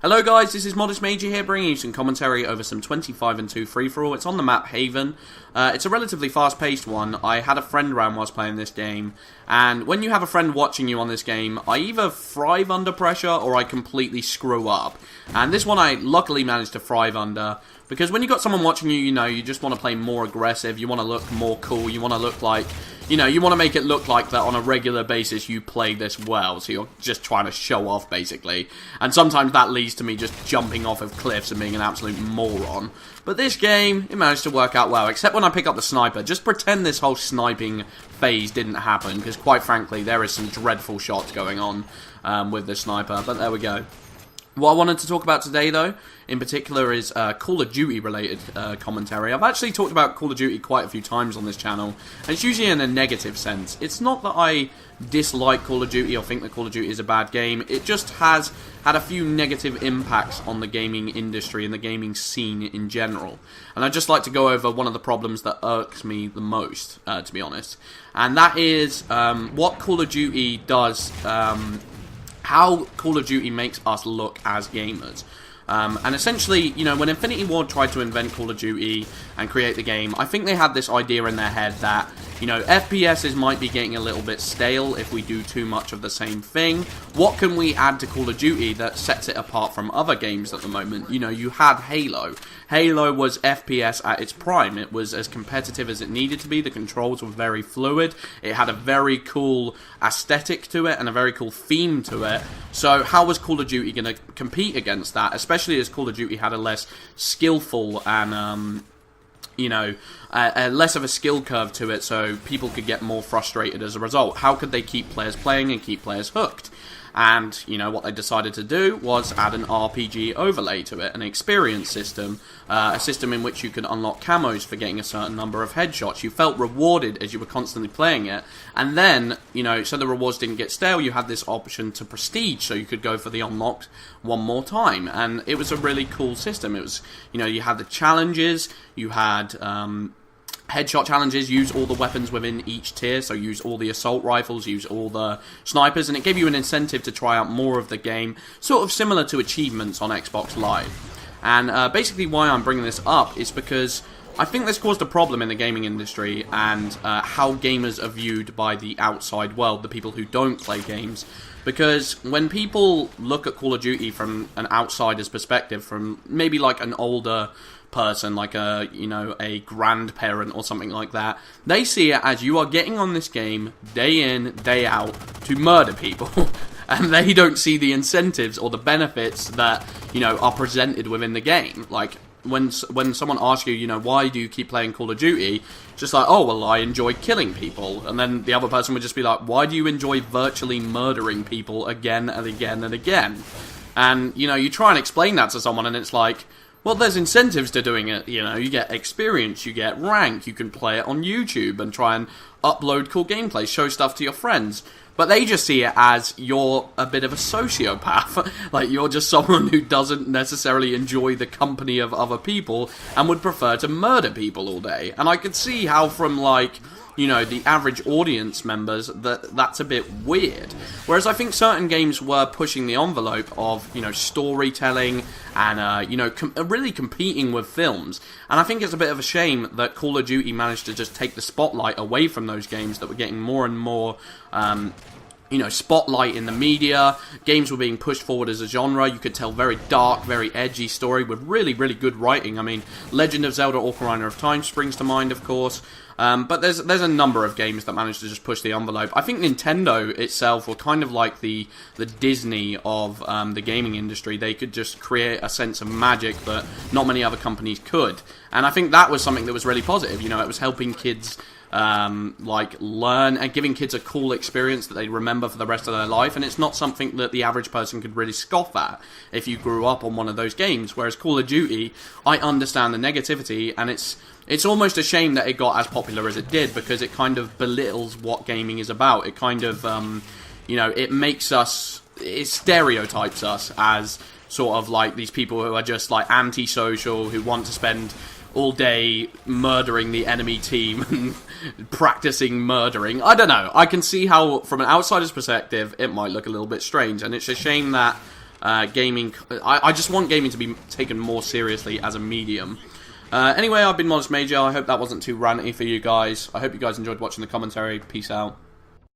Hello guys, this is Modest Major here, bringing you some commentary over some 25 and 2 free-for-all. It's on the map Haven. It's a relatively fast-paced one. I had a friend around whilst playing this game, and when you have a friend watching you on this game, I either thrive under pressure or I completely screw up. And this one I luckily managed to thrive under, because when you've got someone watching you, you just want to play more aggressive, you want to look more cool, you want to look like, you want to make it look like that on a regular basis you play this well, so you're just trying to show off, basically. And sometimes that leads to me just jumping off of cliffs and being an absolute moron. But this game, it managed to work out well, except when I pick up the sniper. Just pretend this whole sniping phase didn't happen, because quite frankly, there is some dreadful shots going on with the sniper, but there we go. What I wanted to talk about today, though, in particular, is Call of Duty-related commentary. I've actually talked about Call of Duty quite a few times on this channel, and it's usually in a negative sense. It's not that I dislike Call of Duty or think that Call of Duty is a bad game. It just has had a few negative impacts on the gaming industry and the gaming scene in general. And I'd just like to go over one of the problems that irks me the most, to be honest. And that is what Call of Duty does, how Call of Duty makes us look as gamers. And essentially, when Infinity Ward tried to invent Call of Duty and create the game, I think they had this idea in their head that, FPSs might be getting a little bit stale if we do too much of the same thing. What can we add to Call of Duty that sets it apart from other games at the moment? You had Halo. Halo was FPS at its prime. It was as competitive as it needed to be. The controls were very fluid. It had a very cool aesthetic to it and a very cool theme to it. So how was Call of Duty going to compete against that? Especially as Call of Duty had a less skillful and, less of a skill curve to it, so people could get more frustrated as a result. How could they keep players playing and keep players hooked? And, what they decided to do was add an RPG overlay to it, an experience system, a system in which you could unlock camos for getting a certain number of headshots. You felt rewarded as you were constantly playing it, and then, so the rewards didn't get stale, you had this option to prestige, so you could go for the unlocked one more time, and it was a really cool system. It was, you had the challenges, you had, headshot challenges, use all the weapons within each tier, so use all the assault rifles, use all the snipers, and it gave you an incentive to try out more of the game, sort of similar to achievements on Xbox Live. And basically why I'm bringing this up is because I think this caused a problem in the gaming industry and how gamers are viewed by the outside world, the people who don't play games. Because when people look at Call of Duty from an outsider's perspective, from maybe like an older person, like a grandparent or something like that, they see it as you are getting on this game day in, day out to murder people. And they don't see the incentives or the benefits that, are presented within the game. Like, when someone asks you, why do you keep playing Call of Duty? Just like, oh, well, I enjoy killing people. And then the other person would just be like, why do you enjoy virtually murdering people again and again and again? And, you try and explain that to someone and it's like, well, there's incentives to doing it, you get experience, you get rank, you can play it on YouTube and try and upload cool gameplay, show stuff to your friends. But they just see it as you're a bit of a sociopath, like you're just someone who doesn't necessarily enjoy the company of other people and would prefer to murder people all day. And I could see how from the average audience members, that's a bit weird. Whereas I think certain games were pushing the envelope of, storytelling and, really competing with films. And I think it's a bit of a shame that Call of Duty managed to just take the spotlight away from those games that were getting more and more, spotlight in the media. Games were being pushed forward as a genre. You could tell very dark, very edgy story with really, really good writing. I mean, Legend of Zelda Ocarina of Time springs to mind, of course. But there's a number of games that managed to just push the envelope. I think Nintendo itself were kind of like the Disney of the gaming industry. They could just create a sense of magic that not many other companies could. And I think that was something that was really positive. It was helping kids learn and giving kids a cool experience that they remember for the rest of their life, and it's not something that the average person could really scoff at if you grew up on one of those games. Whereas Call of Duty, I understand the negativity, and it's almost a shame that it got as popular as it did, because it kind of belittles what gaming is about. It kind of it makes us, it stereotypes us as sort of like these people who are just like antisocial, who want to spend all day murdering the enemy team and practicing murdering. I don't know. I can see how, from an outsider's perspective, it might look a little bit strange, and it's a shame that gaming. I just want gaming to be taken more seriously as a medium. Anyway, I've been Modest Major. I hope that wasn't too ranty for you guys. I hope you guys enjoyed watching the commentary. Peace out.